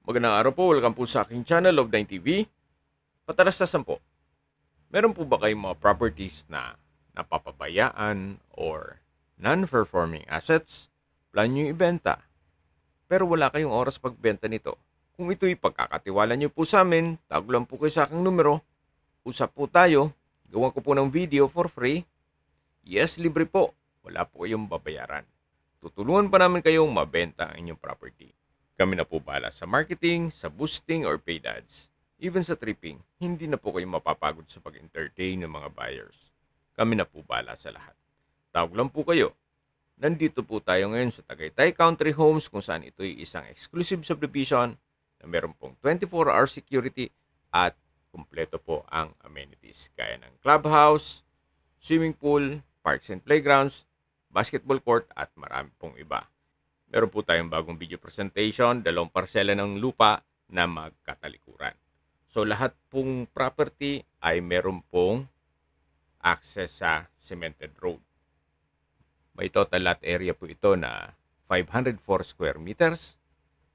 Magandang araw po, welcome po sa aking channel, Love9TV. Patalastasan po, meron po ba kayong mga properties na napapabayaan or non-performing assets? Plan nyo ibenta, pero wala kayong oras pagbenta nito. Kung ito'y pagkakatiwala nyo po sa amin, tawag lang po kayo sa aking numero. Usap po tayo, gawan ko po ng video for free. Yes, libre po, wala po kayong babayaran. Tutulungan pa namin kayong mabenta ang inyong property. Kami na po bahala sa marketing, sa boosting or paid ads. Even sa tripping, hindi na po kayo mapapagod sa pag-entertain ng mga buyers. Kami na po bahala sa lahat. Tawag lang po kayo. Nandito po tayo ngayon sa Tagaytay Country Homes kung saan ito'y isang exclusive subdivision na meron pong 24-hour security at kumpleto po ang amenities gaya ng clubhouse, swimming pool, parks and playgrounds, basketball court at marami pong iba. Meron po tayong bagong video presentation, 2 parsela ng lupa na magkatalikuran. So lahat pong property ay meron pong access sa cemented road. May total lot area po ito na 504 square meters.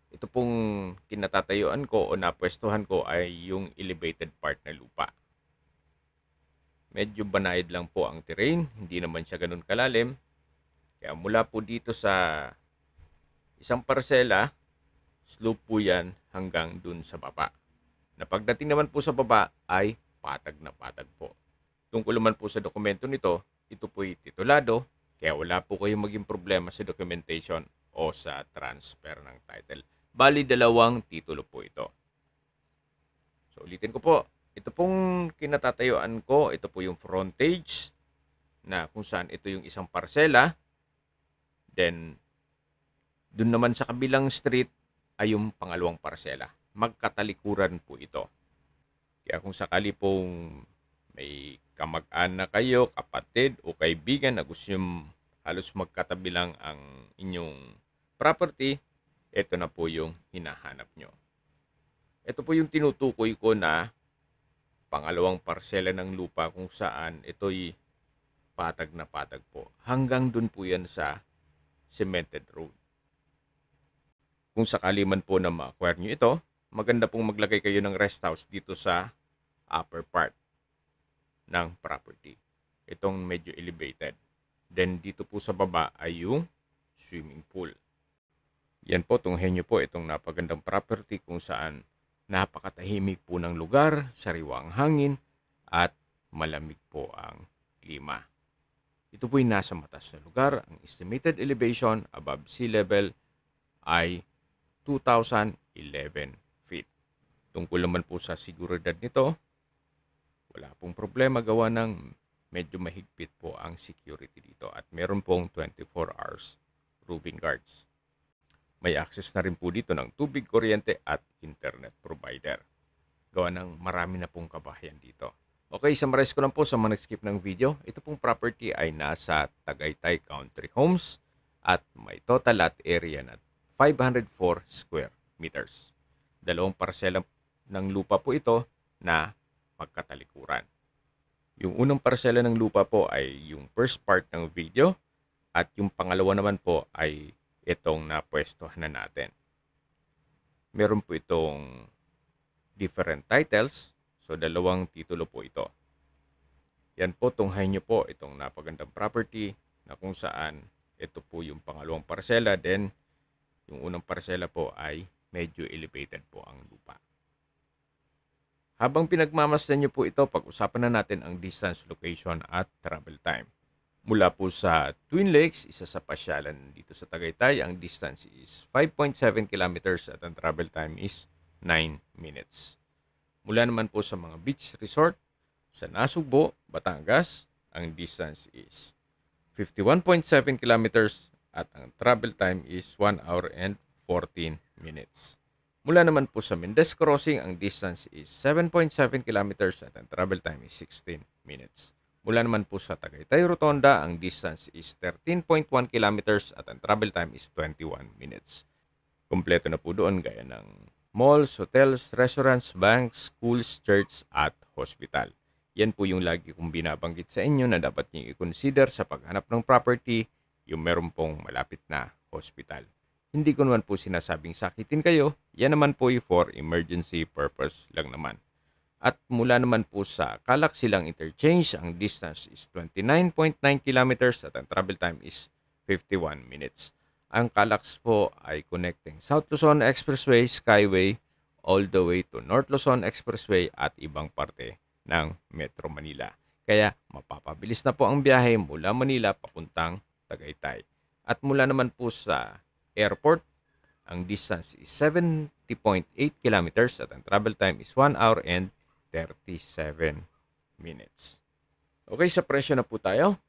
Ito pong kinatatayuan ko o napwestuhan ko ay yung elevated part na lupa. Medyo banayad lang po ang terrain, hindi naman siya ganun kalalim. Kaya mula po dito sa isang parsela, slope po yan hanggang dun sa baba. Na pagdating naman po sa baba ay patag na patag po. Tungkol naman po sa dokumento nito, ito po'y titulado, kaya wala po kayong maging problema sa documentation o sa transfer ng title. Bali, 2 titulo po ito. So ulitin ko po, ito pong kinatatayuan ko, ito po yung frontage na kung saan ito yung isang parsela. Then, doon naman sa kabilang street ay yung pangalawang parsela. Magkatalikuran po ito. Kaya kung sakali pong may kamag-anak kayo, kapatid o kaibigan na gusto nyo halos magkatabi lang ang inyong property, ito na po yung hinahanap nyo. Ito po yung tinutukoy ko na pangalawang parsela ng lupa kung saan ito'y patag na patag po. Hanggang doon po yan sa cemented road. Kung sakali man po na ma-acquire nyo ito, maganda pong maglagay kayo ng rest house dito sa upper part ng property. Itong medyo elevated. Then dito po sa baba ay yung swimming pool. Yan po, tunghayin nyo po itong napagandang property kung saan napakatahimik po ng lugar, sariwa ang hangin, at malamig po ang klima. Ito po'y nasa matas na lugar. Ang estimated elevation above sea level ay 2,011 feet. Tungkol naman po sa seguridad nito, wala pong problema gawa ng medyo mahigpit po ang security dito at meron pong 24 hours roving guards. May access na rin po dito ng tubig, kuryente at internet provider. Gawa ng marami na pong kabahayan dito. Okay, summarize ko lang po sa mga nag-skip ng video. Ito pong property ay nasa Tagaytay Country Homes at may total lot area na 504 square meters. 2 parsela ng lupa po ito na magkatalikuran. Yung unang parsela ng lupa po ay yung first part ng video at yung pangalawa naman po ay itong napwestuhan na natin. Meron po itong different titles. So, 2 titulo po ito. Yan po, tunghayin nyo po itong napagandang property na kung saan ito po yung pangalawang parsela. Then, yung unang parsela po ay medyo elevated po ang lupa. Habang pinagmamasdan nyo po ito, pag-usapan na natin ang distance, location at travel time. Mula po sa Twin Lakes, isa sa pasyalan dito sa Tagaytay, ang distance is 5.7 kilometers at ang travel time is 9 minutes. Mula naman po sa mga beach resort sa Nasugbo, Batangas, ang distance is 51.7 kilometers at ang travel time is 1 hour and 14 minutes. Mula naman po sa Mendez Crossing, ang distance is 7.7 kilometers at ang travel time is 16 minutes. Mula naman po sa Tagaytay Rotonda, ang distance is 13.1 kilometers at ang travel time is 21 minutes. Kompleto na po doon gaya ng malls, hotels, restaurants, banks, schools, church at hospital. Yan po yung lagi kong binabanggit sa inyo na dapat niyo i-consider sa paghanap ng property, yung meron pong malapit na hospital. Hindi ko naman po sinasabing sakitin kayo. Yan naman po for emergency purpose lang naman. At mula naman po sa Calac Silang Interchange, ang distance is 29.9 kilometers at ang travel time is 51 minutes. Ang Calac po ay connecting South Luzon Expressway, Skyway, all the way to North Luzon Expressway at ibang parte ng Metro Manila. Kaya mapapabilis na po ang biyahe mula Manila papuntang Tagaytay. At mula naman po sa airport, ang distance is 70.8 kilometers at ang travel time is 1 hour and 37 minutes. Okay, sa presyo na po tayo.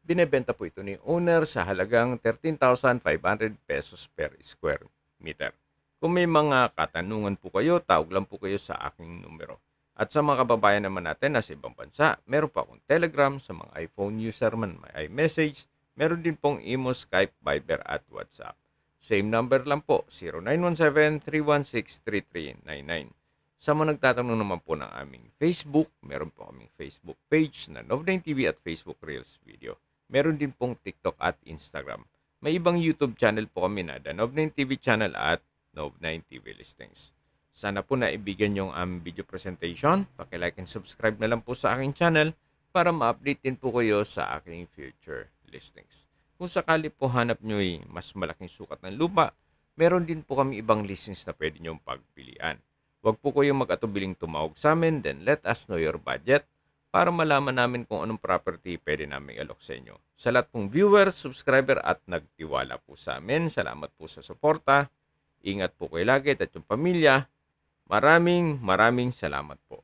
Binebenta po ito ni owner sa halagang 13,500 pesos per square meter. Kung may mga katanungan po kayo, tawag lang po kayo sa aking numero. At sa mga kababayan naman natin na sa ibang bansa, meron pa akong Telegram, sa mga iPhone user man may iMessage, meron din pong Imo, Skype, Viber at WhatsApp. Same number lang po, 0917-316-3399. Sa mga nagtatanong naman po ng aming Facebook, meron po kaming Facebook page na Nov9 TV at Facebook Reels Video. Meron din pong TikTok at Instagram. May ibang YouTube channel po kami na The Nov9 TV channel at Nov9 TV Listings. Sana po naibigyan yung video presentation. Paki-like and subscribe na lang po sa aking channel para ma-update din po kayo sa aking future listings. Kung sakali po hanap nyo mas malaking sukat ng lupa, meron din po kami ibang listings na pwede nyong pagpilian. Huwag po kayong mag-atubiling tumawag sa amin, then let us know your budget para malaman namin kung anong property pwede namin alok sa inyo. Sa lahat pong viewers, subscriber at nagtiwala po sa amin, salamat po sa suporta. Ingat po kayo lagi at yung pamilya. Maraming salamat po.